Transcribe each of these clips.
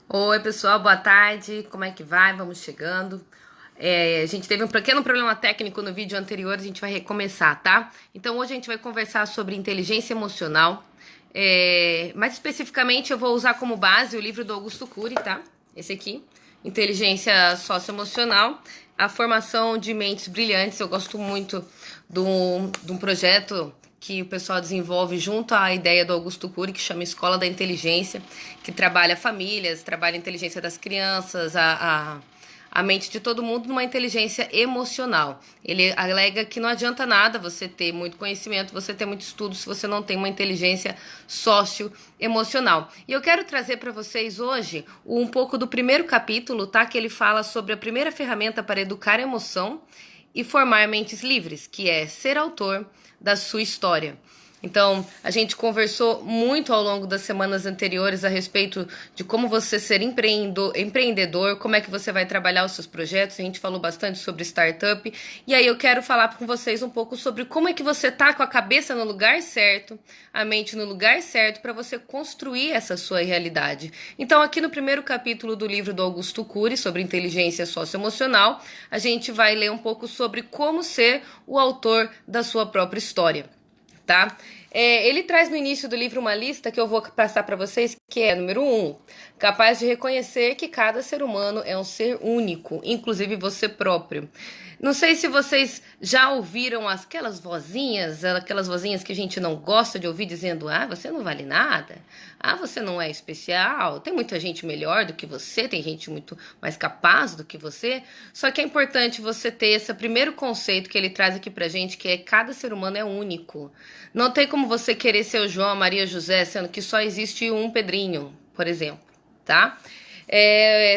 Oi, pessoal, boa tarde. Como é que vai? Vamos chegando. A gente teve um pequeno problema técnico no vídeo anterior, a gente vai recomeçar, tá? Então, hoje a gente vai conversar sobre inteligência emocional. Mais especificamente, eu vou usar como base o livro do Augusto Cury, tá? Esse aqui, Inteligência Socioemocional, a formação de mentes brilhantes. Eu gosto muito de um projeto que o pessoal desenvolve junto à ideia do Augusto Cury, que chama Escola da Inteligência, que trabalha famílias, trabalha a inteligência das crianças, a mente de todo mundo numa inteligência emocional. Ele alega que não adianta nada você ter muito conhecimento, você ter muito estudo, se você não tem uma inteligência socioemocional. E eu quero trazer para vocês hoje um pouco do primeiro capítulo, tá? Que ele fala sobre a primeira ferramenta para educar a emoção e formar mentes livres, que é ser autor da sua história. Então, a gente conversou muito ao longo das semanas anteriores a respeito de como você ser empreendedor, como é que você vai trabalhar os seus projetos. A gente falou bastante sobre startup. E aí eu quero falar com vocês um pouco sobre como é que você tá com a cabeça no lugar certo, a mente no lugar certo, para você construir essa sua realidade. Então, aqui no primeiro capítulo do livro do Augusto Cury, sobre inteligência socioemocional, a gente vai ler um pouco sobre como ser o autor da sua própria história. Tá? Ele traz no início do livro uma lista que eu vou passar para vocês, que é número 1, capaz de reconhecer que cada ser humano é um ser único, inclusive você próprio. Não sei se vocês já ouviram aquelas vozinhas que a gente não gosta de ouvir dizendo: ah, você não vale nada, ah, você não é especial, tem muita gente melhor do que você, tem gente muito mais capaz do que você. Só que é importante você ter esse primeiro conceito que ele traz aqui pra gente, que é cada ser humano é único. Não tem como você querer ser o João, a Maria José, sendo que só existe um Pedrinho, por exemplo, tá?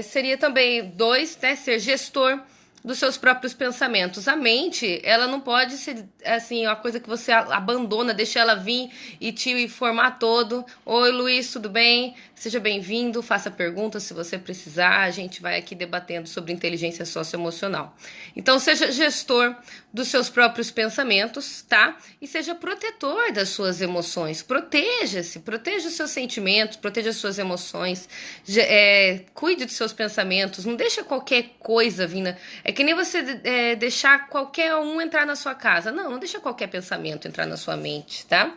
Seria também 2, né, ser gestor dos seus próprios pensamentos. A mente, ela não pode ser, assim, uma coisa que você abandona, deixa ela vir e te formar todo. Oi, Luiz, tudo bem? Seja bem-vindo, faça perguntas se você precisar. A gente vai aqui debatendo sobre inteligência socioemocional. Então, seja gestor dos seus próprios pensamentos, tá? E seja protetor das suas emoções. Proteja-se, proteja os seus sentimentos, proteja as suas emoções. Cuide dos seus pensamentos, não deixa qualquer coisa vir. É que nem você deixar qualquer um entrar na sua casa. Não, não deixa qualquer pensamento entrar na sua mente, tá?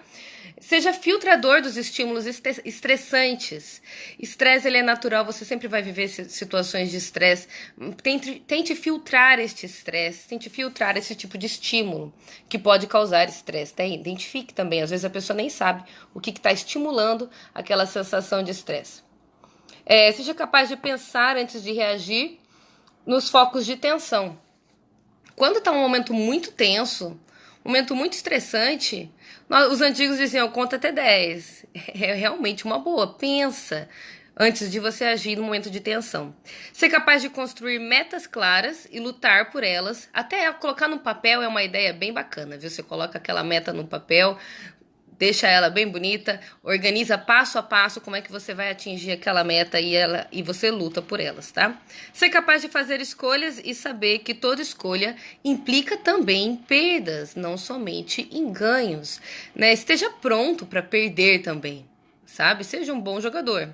Seja filtrador dos estímulos estressantes. Estresse, ele é natural, você sempre vai viver situações de estresse. Tente filtrar este estresse, tente filtrar esse tipo de estímulo que pode causar estresse. Tá? Identifique também, às vezes a pessoa nem sabe o que está estimulando aquela sensação de estresse. Seja capaz de pensar antes de reagir nos focos de tensão. Quando está um momento muito tenso, um momento muito estressante, os antigos diziam, conta até 10. É realmente uma boa. Pensa antes de você agir no momento de tensão. Ser capaz de construir metas claras e lutar por elas. Até colocar no papel é uma ideia bem bacana, viu? Você coloca aquela meta no papel, deixa ela bem bonita, organiza passo a passo como é que você vai atingir aquela meta e você luta por elas, tá? Ser capaz de fazer escolhas e saber que toda escolha implica também perdas, não somente em ganhos, né? Esteja pronto para perder também, sabe? Seja um bom jogador.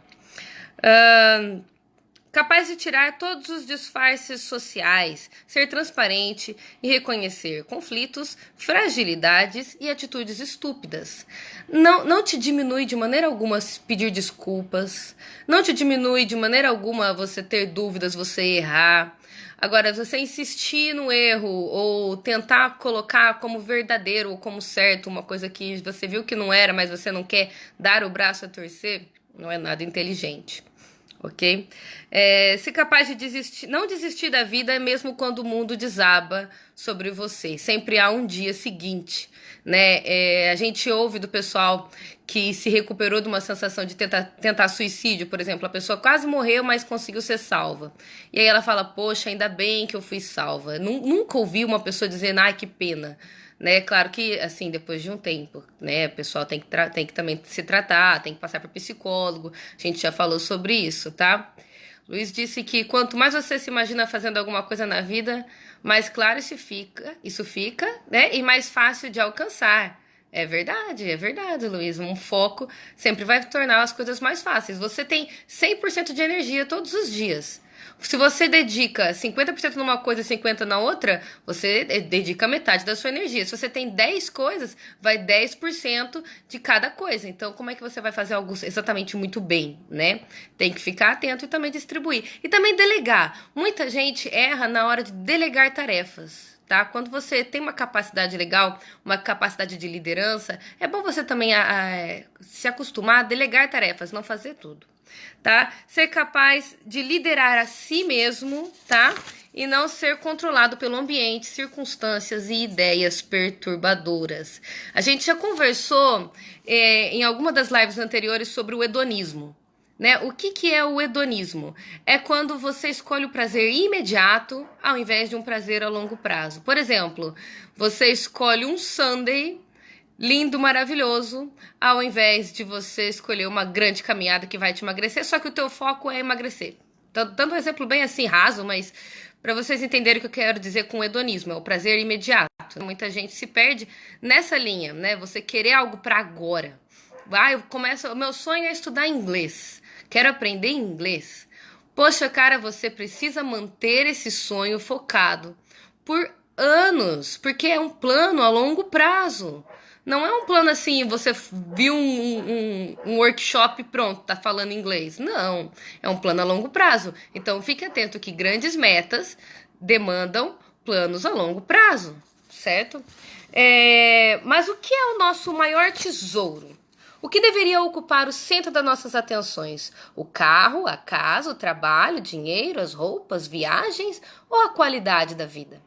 Capaz de tirar todos os disfarces sociais, ser transparente e reconhecer conflitos, fragilidades e atitudes estúpidas. Não te diminui de maneira alguma pedir desculpas, não te diminui de maneira alguma você ter dúvidas, você errar. Agora, você insistir no erro ou tentar colocar como verdadeiro ou como certo uma coisa que você viu que não era, mas você não quer dar o braço a torcer, não é nada inteligente. Ok? Ser capaz de não desistir da vida mesmo quando o mundo desaba sobre você. Sempre há um dia seguinte, né? A gente ouve do pessoal que se recuperou de uma sensação de tentar suicídio, por exemplo. A pessoa quase morreu, mas conseguiu ser salva. E aí ela fala, poxa, ainda bem que eu fui salva. Nunca ouvi uma pessoa dizendo, ai, que pena. Né? Claro que, assim, depois de um tempo, né, o pessoal tem que também se tratar, tem que passar por psicólogo, a gente já falou sobre isso, tá? Luiz disse que quanto mais você se imagina fazendo alguma coisa na vida, mais claro isso fica, né, e mais fácil de alcançar. É verdade, Luiz. Um foco sempre vai tornar as coisas mais fáceis. Você tem 100% de energia todos os dias. Se você dedica 50% numa coisa e 50% na outra, você dedica metade da sua energia. Se você tem 10 coisas, vai 10% de cada coisa. Então, como é que você vai fazer algo exatamente muito bem, né? Tem que ficar atento e também distribuir. E também delegar. Muita gente erra na hora de delegar tarefas. Tá? Quando você tem uma capacidade legal, uma capacidade de liderança, é bom você também se acostumar a delegar tarefas, não fazer tudo, tá? Ser capaz de liderar a si mesmo, tá? E não ser controlado pelo ambiente, circunstâncias e ideias perturbadoras. A gente já conversou em alguma das lives anteriores sobre o hedonismo. Né? O que é o hedonismo? É quando você escolhe o prazer imediato ao invés de um prazer a longo prazo. Por exemplo, você escolhe um sundae lindo, maravilhoso, ao invés de você escolher uma grande caminhada que vai te emagrecer, só que o teu foco é emagrecer. Tô dando um exemplo bem assim raso, mas para vocês entenderem o que eu quero dizer com hedonismo, é o prazer imediato. Muita gente se perde nessa linha, né? Você querer algo para agora. O meu sonho é estudar inglês. Quero aprender inglês. Poxa, cara, você precisa manter esse sonho focado por anos, porque é um plano a longo prazo. Não é um plano assim, você viu um workshop e pronto, tá falando inglês. Não, é um plano a longo prazo. Então fique atento que grandes metas demandam planos a longo prazo, certo? Mas o que é o nosso maior tesouro? O que deveria ocupar o centro das nossas atenções? O carro, a casa, o trabalho, o dinheiro, as roupas, viagens ou a qualidade da vida?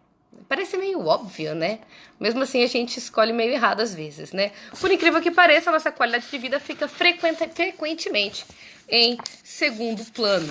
Parece meio óbvio, né? Mesmo assim, a gente escolhe meio errado às vezes, né? Por incrível que pareça, a nossa qualidade de vida fica frequentemente em segundo plano,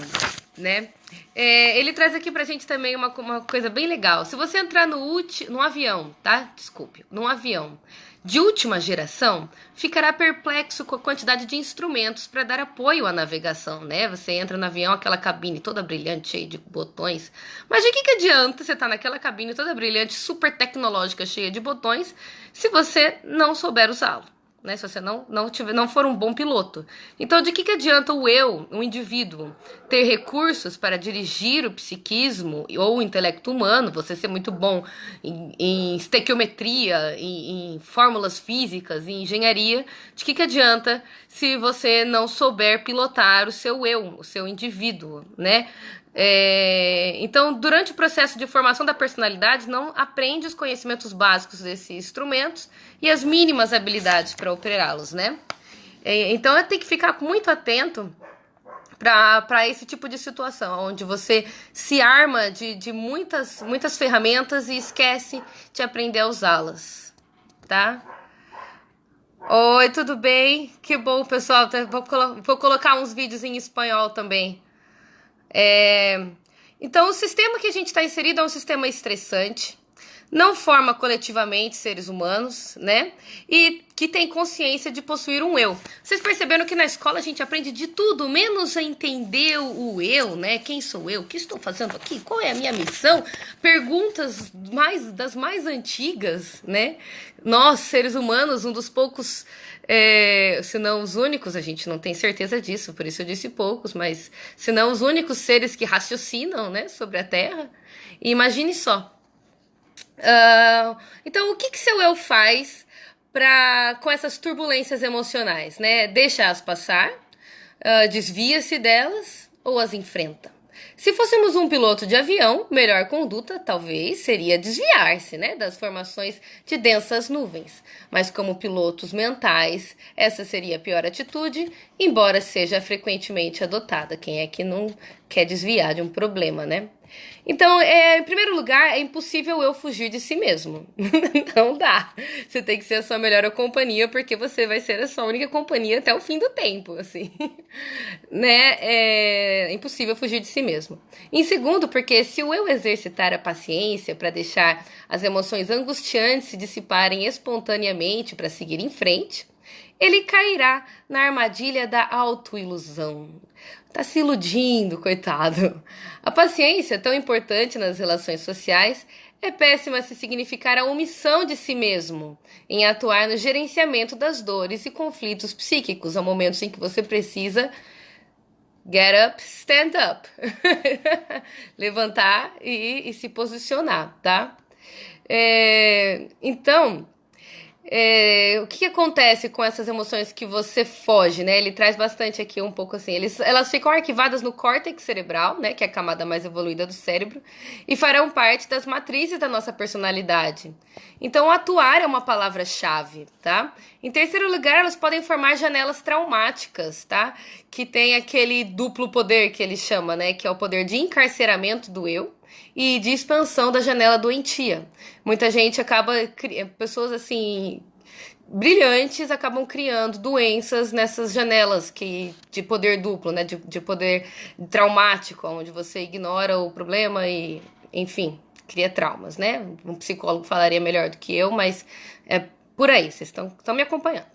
né? Ele traz aqui pra gente também uma coisa bem legal. Se você entrar num avião, tá? Desculpe, num avião de última geração, ficará perplexo com a quantidade de instrumentos para dar apoio à navegação, né? Você entra no avião, aquela cabine toda brilhante, cheia de botões. Mas de que adianta você estar naquela cabine toda brilhante, super tecnológica, cheia de botões, se você não souber usá-lo? Né, se você não for um bom piloto. Então, de que adianta o indivíduo, ter recursos para dirigir o psiquismo ou o intelecto humano, você ser muito bom em estequiometria, em fórmulas físicas, em engenharia, de que adianta se você não souber pilotar o seu indivíduo, né? Então, durante o processo de formação da personalidade, não aprende os conhecimentos básicos desses instrumentos e as mínimas habilidades para operá-los, né? Então, eu tenho que ficar muito atento para esse tipo de situação, onde você se arma de muitas ferramentas e esquece de aprender a usá-las, tá? Oi, tudo bem? Que bom, pessoal. Vou colocar uns vídeos em espanhol também. Então, o sistema que a gente está inserido é um sistema estressante, não forma coletivamente seres humanos, né? E que tem consciência de possuir um eu. Vocês perceberam que na escola a gente aprende de tudo, menos a entender o eu, né? Quem sou eu? O que estou fazendo aqui? Qual é a minha missão? Perguntas das mais antigas, né? Nós, seres humanos, um dos poucos, se não os únicos, a gente não tem certeza disso, por isso eu disse poucos, mas se não os únicos seres que raciocinam, né, sobre a Terra. E imagine só. Então, o que seu eu faz com essas turbulências emocionais, né? Deixa-as passar, desvia-se delas ou as enfrenta? Se fôssemos um piloto de avião, melhor conduta talvez seria desviar-se, né, das formações de densas nuvens. Mas como pilotos mentais, essa seria a pior atitude, embora seja frequentemente adotada. Quem é que não quer desviar de um problema, né? Então, em primeiro lugar, é impossível eu fugir de si mesmo. Não dá. Você tem que ser a sua melhor companhia, porque você vai ser a sua única companhia até o fim do tempo, assim. Né? É impossível fugir de si mesmo. Em segundo, porque se o eu exercitar a paciência para deixar as emoções angustiantes se dissiparem espontaneamente para seguir em frente, ele cairá na armadilha da autoilusão. Tá se iludindo, coitado. A paciência, tão importante nas relações sociais, É péssima se significar a omissão de si mesmo, em atuar no gerenciamento das dores e conflitos psíquicos, há momentos em que você precisa get up, stand up. Levantar e se posicionar, tá? Então, o que acontece com essas emoções que você foge, né? Ele traz bastante aqui um pouco assim. Elas ficam arquivadas no córtex cerebral, né? Que é a camada mais evoluída do cérebro, e farão parte das matrizes da nossa personalidade. Então, atuar é uma palavra-chave, tá? Em terceiro lugar, elas podem formar janelas traumáticas, tá? Que tem aquele duplo poder que ele chama, né? Que é o poder de encarceramento do eu e de expansão da janela doentia. Muita gente pessoas assim, brilhantes acabam criando doenças nessas janelas de poder duplo, né? De poder traumático, onde você ignora o problema e, enfim, cria traumas, né? Um psicólogo falaria melhor do que eu, mas é por aí, vocês estão me acompanhando.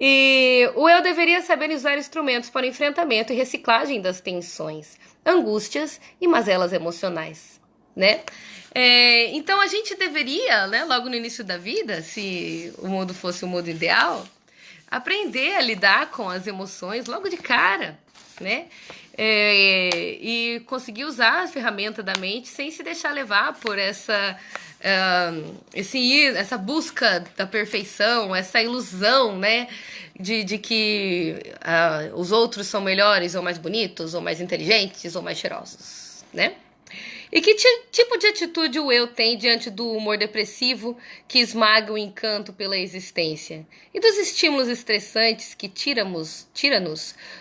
E o eu deveria saber usar instrumentos para enfrentamento e reciclagem das tensões, angústias e mazelas emocionais, né? Então a gente deveria, né, logo no início da vida, se o mundo fosse o mundo ideal, aprender a lidar com as emoções logo de cara, né? E conseguir usar a ferramenta da mente sem se deixar levar por essa busca da perfeição, essa ilusão, né, de que os outros são melhores, ou mais bonitos, ou mais inteligentes, ou mais cheirosos, né? E que tipo de atitude o eu tem diante do humor depressivo que esmaga o encanto pela existência? E dos estímulos estressantes que tira-nos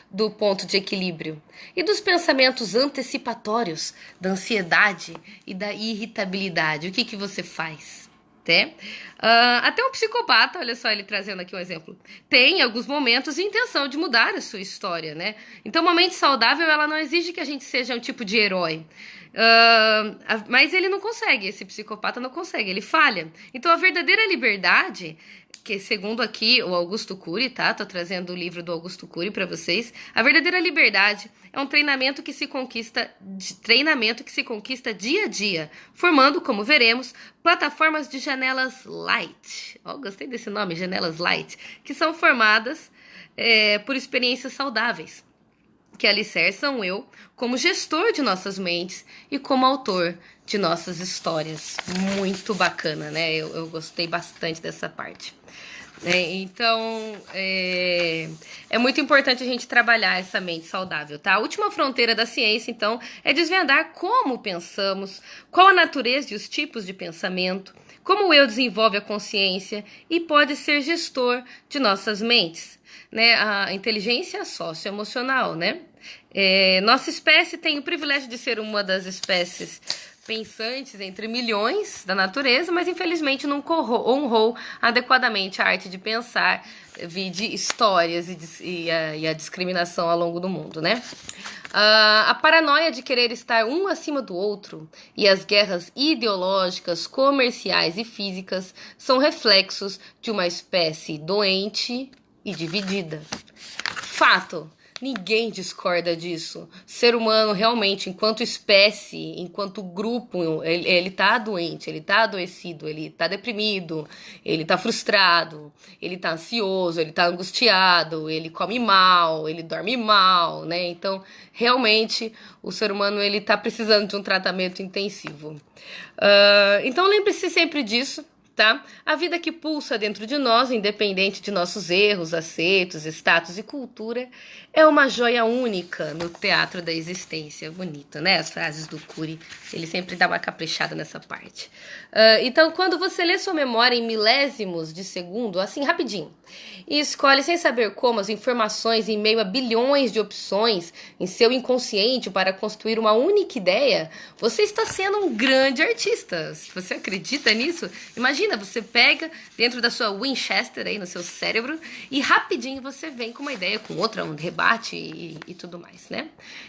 do ponto de equilíbrio? E dos pensamentos antecipatórios, da ansiedade e da irritabilidade? O que você faz? Até um psicopata, olha só ele trazendo aqui um exemplo, tem em alguns momentos intenção de mudar a sua história, né? Então uma mente saudável, ela não exige que a gente seja um tipo de herói. Mas ele não consegue, esse psicopata não consegue, ele falha. Então a verdadeira liberdade, que segundo aqui o Augusto Cury, tá? Tô trazendo o livro do Augusto Cury para vocês. A verdadeira liberdade é um treinamento que se conquista dia a dia, formando, como veremos, plataformas de janelas light. Gostei desse nome, janelas light, que são formadas por experiências saudáveis, que alicerçam eu como gestor de nossas mentes e como autor de nossas histórias. Muito bacana, né? Eu gostei bastante dessa parte. Então, é muito importante a gente trabalhar essa mente saudável, tá? A última fronteira da ciência, então, é desvendar como pensamos, qual a natureza e os tipos de pensamento, como o eu desenvolve a consciência e pode ser gestor de nossas mentes, né? A inteligência socioemocional, né? Nossa espécie tem o privilégio de ser uma das espécies pensantes entre milhões da natureza, mas infelizmente não honrou adequadamente a arte de pensar, vide histórias e a discriminação ao longo do mundo, né? A paranoia de querer estar um acima do outro e as guerras ideológicas, comerciais e físicas são reflexos de uma espécie doente e dividida. Fato. Ninguém discorda disso. Ser humano realmente, enquanto espécie, enquanto grupo, ele tá doente, ele tá adoecido, ele tá deprimido, ele tá frustrado, ele tá ansioso, ele tá angustiado, ele come mal, ele dorme mal, né? Então, realmente, o ser humano, ele tá precisando de um tratamento intensivo. Então, lembre-se sempre disso. Tá? A vida que pulsa dentro de nós, independente de nossos erros, acertos, status e cultura, é uma joia única no teatro da existência. Bonito, né? As frases do Cury, ele sempre dá uma caprichada nessa parte. Então, quando você lê sua memória em milésimos de segundo, assim, rapidinho, e escolhe sem saber como as informações em meio a bilhões de opções em seu inconsciente para construir uma única ideia, você está sendo um grande artista. Se você acredita nisso, imagina, você pega dentro da sua Winchester aí no seu cérebro e rapidinho você vem com uma ideia, com outra, um rebate e tudo mais, né?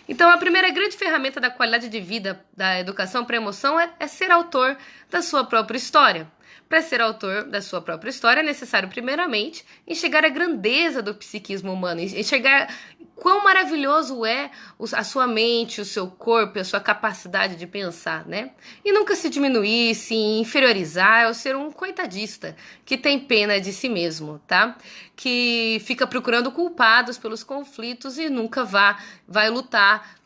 Então a primeira grande ferramenta da qualidade de vida da educação para a emoção é ser autor da sua própria história. Para ser autor da sua própria história é necessário, primeiramente, enxergar a grandeza do psiquismo humano, enxergar quão maravilhoso é a sua mente, o seu corpo, a sua capacidade de pensar, né? E nunca se diminuir, se inferiorizar, ou ser um coitadista que tem pena de si mesmo, tá? Que fica procurando culpados pelos conflitos e nunca vai lutar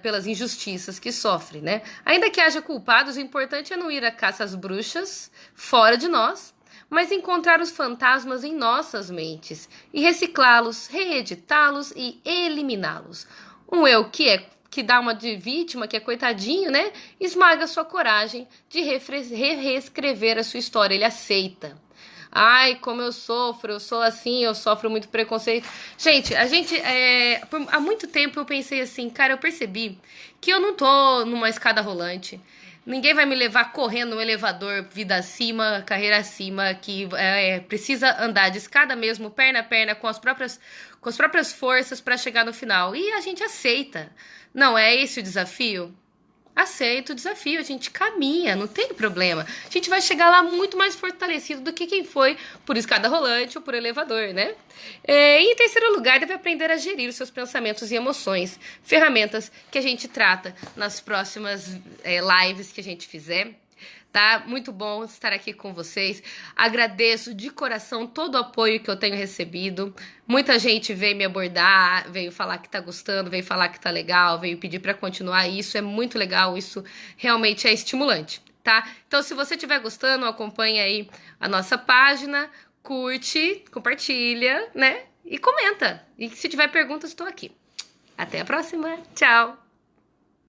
pelas injustiças que sofre, né? Ainda que haja culpados, o importante é não ir à caça às bruxas fora de nós, mas encontrar os fantasmas em nossas mentes e reciclá-los, reeditá-los e eliminá-los. Um eu que dá uma de vítima, que é coitadinho, né? Esmaga sua coragem de reescrever a sua história, ele aceita. Ai, como eu sou assim, eu sofro muito preconceito. Gente, há muito tempo eu pensei assim, cara, eu percebi que eu não tô numa escada rolante. Ninguém vai me levar correndo no elevador, vida acima, carreira acima, que precisa andar de escada mesmo, perna a perna, com as próprias forças para chegar no final. E a gente aceita. Não é esse o desafio? Aceita o desafio, a gente caminha, não tem problema. A gente vai chegar lá muito mais fortalecido do que quem foi por escada rolante ou por elevador, né? E em terceiro lugar, deve aprender a gerir os seus pensamentos e emoções. Ferramentas que a gente trata nas próximas lives que a gente fizer. Tá? Muito bom estar aqui com vocês. Agradeço de coração todo o apoio que eu tenho recebido. Muita gente veio me abordar, veio falar que tá gostando, veio falar que tá legal, veio pedir para continuar. E isso é muito legal, isso realmente é estimulante, tá? Então, se você estiver gostando, acompanha aí a nossa página, curte, compartilha, né? E comenta. E se tiver perguntas, estou aqui. Até a próxima. Tchau!